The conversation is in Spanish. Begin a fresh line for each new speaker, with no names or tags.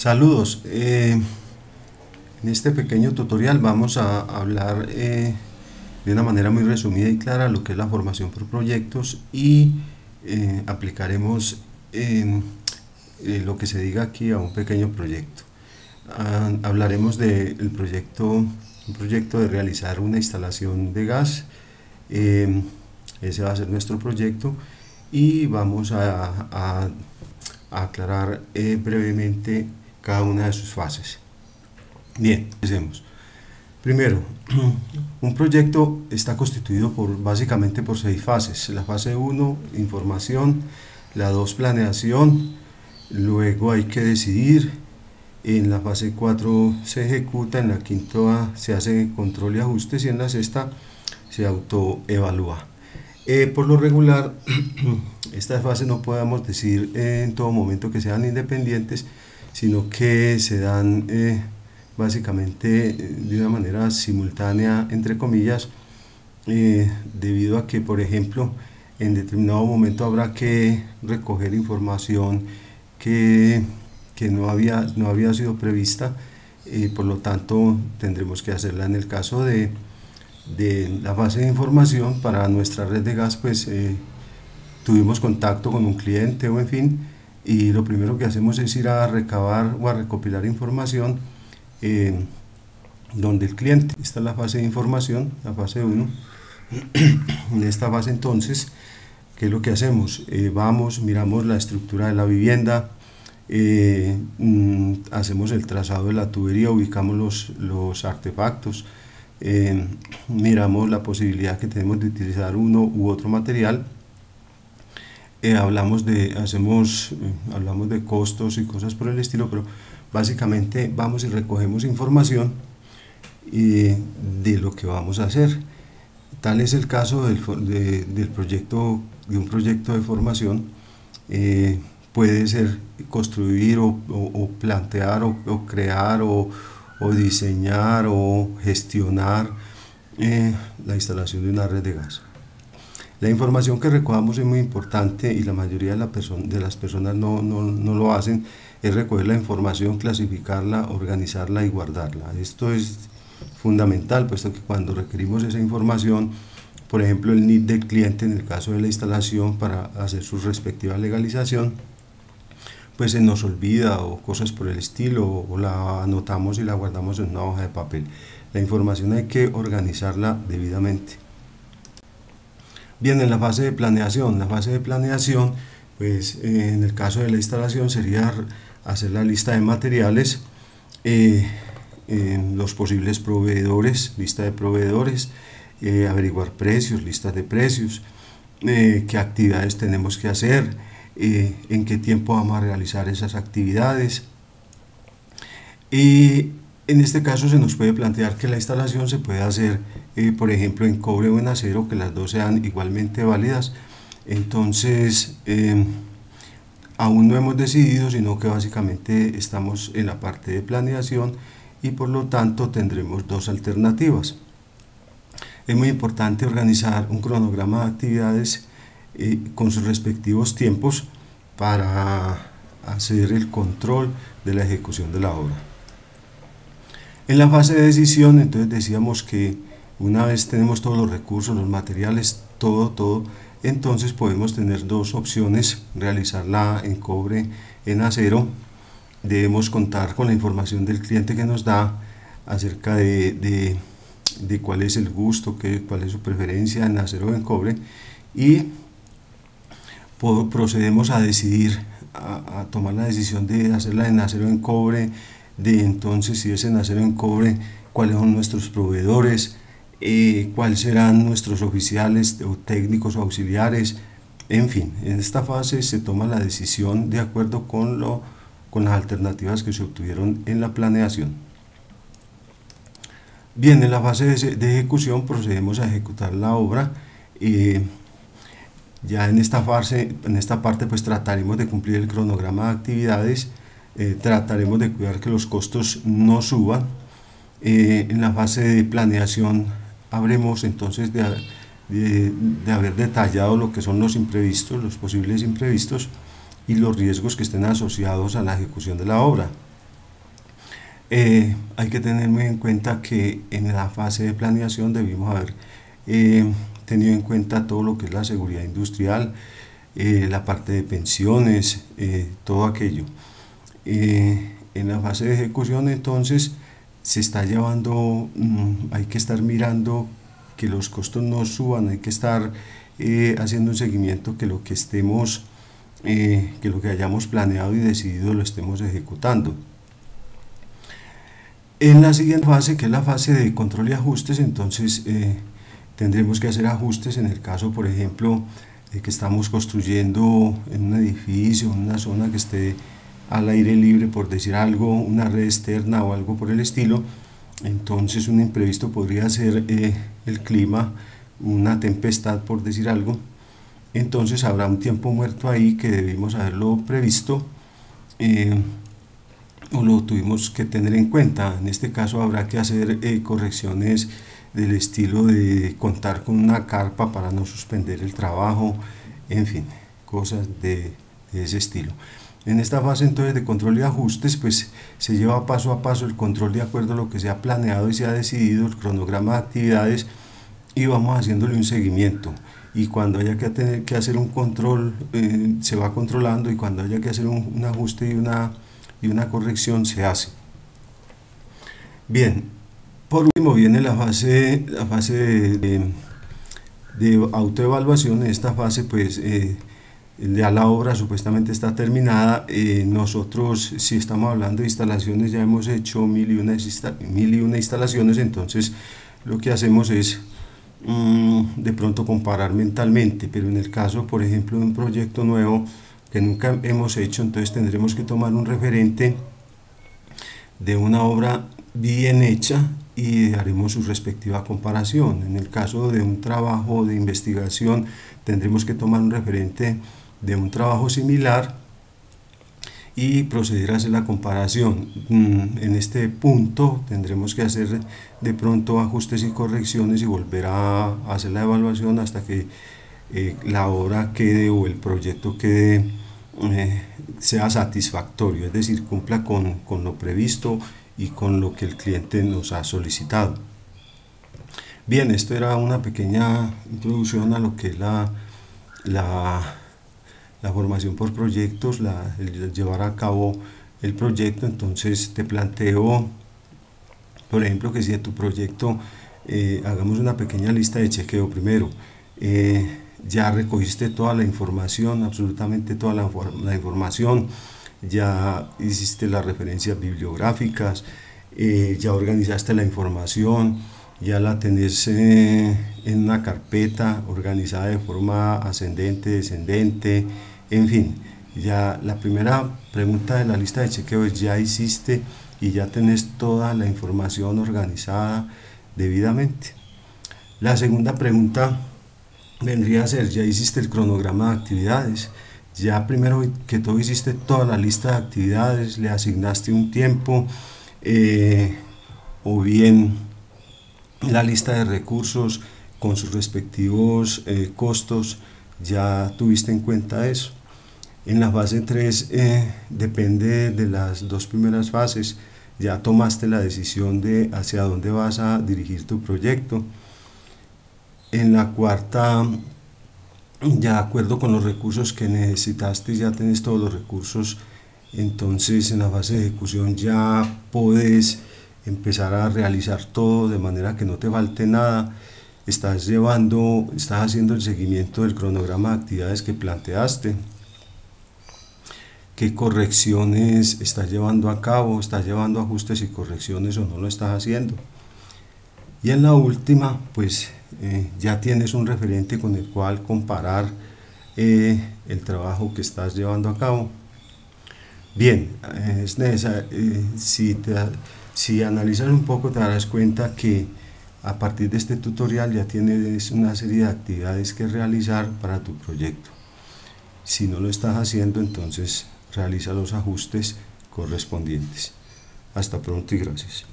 Saludos. En este pequeño tutorial vamos a hablar de una manera muy resumida y clara lo que es la formación por proyectos y aplicaremos lo que se diga aquí a un pequeño proyecto. Hablaremos del proyecto, un proyecto de realizar una instalación de gas. Ese va a ser nuestro proyecto y vamos a aclarar brevemente cada una de sus fases. Bien, empecemos. Primero, un proyecto está constituido básicamente por 6 fases. La fase 1, información; la 2, planeación; luego hay que decidir; en la fase 4 se ejecuta; en la quinta se hace control y ajustes; y en la sexta se autoevalúa. Por lo regular, estas fases no podemos decir en todo momento que sean independientes, sino que se dan básicamente de una manera simultánea, entre comillas, debido a que, por ejemplo, en determinado momento habrá que recoger información que no había sido prevista, por lo tanto tendremos que hacerla. En el caso de la fase de información para nuestra red de gas, pues tuvimos contacto con un cliente o en fin, y lo primero que hacemos es ir a recabar o a recopilar información donde el cliente. Esta es la fase de información, la fase 1. En esta fase, entonces, ¿qué es lo que hacemos? Miramos la estructura de la vivienda, hacemos el trazado de la tubería, ubicamos los artefactos, miramos la posibilidad que tenemos de utilizar uno u otro material. Hablamos de costos y cosas por el estilo, pero básicamente vamos y recogemos información de lo que vamos a hacer. Tal es el caso de un proyecto de formación. Puede ser construir o plantear o crear o diseñar o gestionar la instalación de una red de gas. La información que recogamos es muy importante y la mayoría de las personas no lo hacen. Es recoger la información, clasificarla, organizarla y guardarla. Esto es fundamental, puesto que cuando requerimos esa información, por ejemplo el NID del cliente en el caso de la instalación para hacer su respectiva legalización, pues se nos olvida o cosas por el estilo, o la anotamos y la guardamos en una hoja de papel. La información hay que organizarla debidamente. Bien, en la fase de planeación, pues en el caso de la instalación sería hacer la lista de materiales, los posibles proveedores, lista de proveedores, averiguar precios, listas de precios, qué actividades tenemos que hacer, en qué tiempo vamos a realizar esas actividades. Y en este caso se nos puede plantear que la instalación se puede hacer, por ejemplo, en cobre o en acero, que las dos sean igualmente válidas. Entonces, aún no hemos decidido, sino que básicamente estamos en la parte de planeación y por lo tanto tendremos dos alternativas. Es muy importante organizar un cronograma de actividades con sus respectivos tiempos para hacer el control de la ejecución de la obra. En la fase de decisión, entonces decíamos que una vez tenemos todos los recursos, los materiales, todo, entonces podemos tener dos opciones: realizarla en cobre, en acero. Debemos contar con la información del cliente que nos da acerca de cuál es el gusto, cuál es su preferencia en acero o en cobre, y procedemos a decidir, a tomar la decisión de hacerla en acero o en cobre. Entonces, si es en acero en cobre, cuáles son nuestros proveedores, cuáles serán nuestros oficiales o técnicos o auxiliares, en fin. En esta fase se toma la decisión de acuerdo con las alternativas que se obtuvieron en la planeación. Bien, en la fase de ejecución procedemos a ejecutar la obra. Ya en esta parte pues trataremos de cumplir el cronograma de actividades. Trataremos de cuidar que los costos no suban. En la fase de planeación habremos entonces de haber detallado lo que son los imprevistos, los posibles imprevistos y los riesgos que estén asociados a la ejecución de la obra. hay que tener muy en cuenta que en la fase de planeación debimos haber tenido en cuenta todo lo que es la seguridad industrial, la parte de pensiones, todo aquello. En la fase de ejecución entonces se está llevando, hay que estar mirando que los costos no suban, hay que estar haciendo un seguimiento que lo que estemos, que lo que hayamos planeado y decidido lo estemos ejecutando. En la siguiente fase, que es la fase de control y ajustes, entonces tendremos que hacer ajustes en el caso, por ejemplo, de que estamos construyendo en un edificio, en una zona que esté al aire libre, por decir algo, una red externa o algo por el estilo. Entonces un imprevisto podría ser el clima, una tempestad, por decir algo. Entonces habrá un tiempo muerto ahí que debimos haberlo previsto o lo tuvimos que tener en cuenta. En este caso habrá que hacer correcciones del estilo de contar con una carpa para no suspender el trabajo, en fin, cosas de ese estilo. En esta fase entonces de control y ajustes, pues se lleva paso a paso el control de acuerdo a lo que se ha planeado y se ha decidido, el cronograma de actividades, y vamos haciéndole un seguimiento. Y cuando haya que tener que hacer un control, se va controlando, y cuando haya que hacer un ajuste y una corrección, se hace. Bien, por último viene la fase de autoevaluación. En esta fase, pues ya la obra supuestamente está terminada. Nosotros, si estamos hablando de instalaciones, ya hemos hecho mil y una instalaciones. Entonces lo que hacemos es de pronto comparar mentalmente, pero en el caso, por ejemplo, de un proyecto nuevo que nunca hemos hecho, entonces tendremos que tomar un referente de una obra bien hecha y haremos su respectiva comparación. En el caso de un trabajo de investigación, tendremos que tomar un referente de un trabajo similar y proceder a hacer la comparación. En este punto tendremos que hacer de pronto ajustes y correcciones y volver a hacer la evaluación hasta que la obra quede o el proyecto quede sea satisfactorio, es decir, cumpla con lo previsto y con lo que el cliente nos ha solicitado. Bien, esto era una pequeña introducción a lo que es la formación por proyectos, el llevar a cabo el proyecto. Entonces te planteo, por ejemplo, que si de tu proyecto hagamos una pequeña lista de chequeo. Primero, ya recogiste toda la información, absolutamente toda la información, ya hiciste las referencias bibliográficas, ya organizaste la información, ya la tenés en una carpeta organizada de forma ascendente, descendente, en fin. Ya la primera pregunta de la lista de chequeo es: ya hiciste y ya tenés toda la información organizada debidamente. La segunda pregunta vendría a ser: ya hiciste el cronograma de actividades, ya primero que todo hiciste toda la lista de actividades, le asignaste un tiempo, o bien la lista de recursos con sus respectivos costos, ya tuviste en cuenta eso. En la fase 3 depende de las dos primeras fases, ya tomaste la decisión de hacia dónde vas a dirigir tu proyecto. En la cuarta, ya de acuerdo con los recursos que necesitaste, ya tenés todos los recursos. Entonces en la fase de ejecución ya puedes empezar a realizar todo de manera que no te falte nada. Estás haciendo el seguimiento del cronograma de actividades que planteaste. ¿Qué correcciones estás llevando a cabo? ¿Estás llevando ajustes y correcciones o no lo estás haciendo? Y en la última, pues ya tienes un referente con el cual comparar el trabajo que estás llevando a cabo. Bien, es necesario, si analizas un poco, te darás cuenta que a partir de este tutorial ya tienes una serie de actividades que realizar para tu proyecto. Si no lo estás haciendo, entonces realiza los ajustes correspondientes. Hasta pronto y gracias.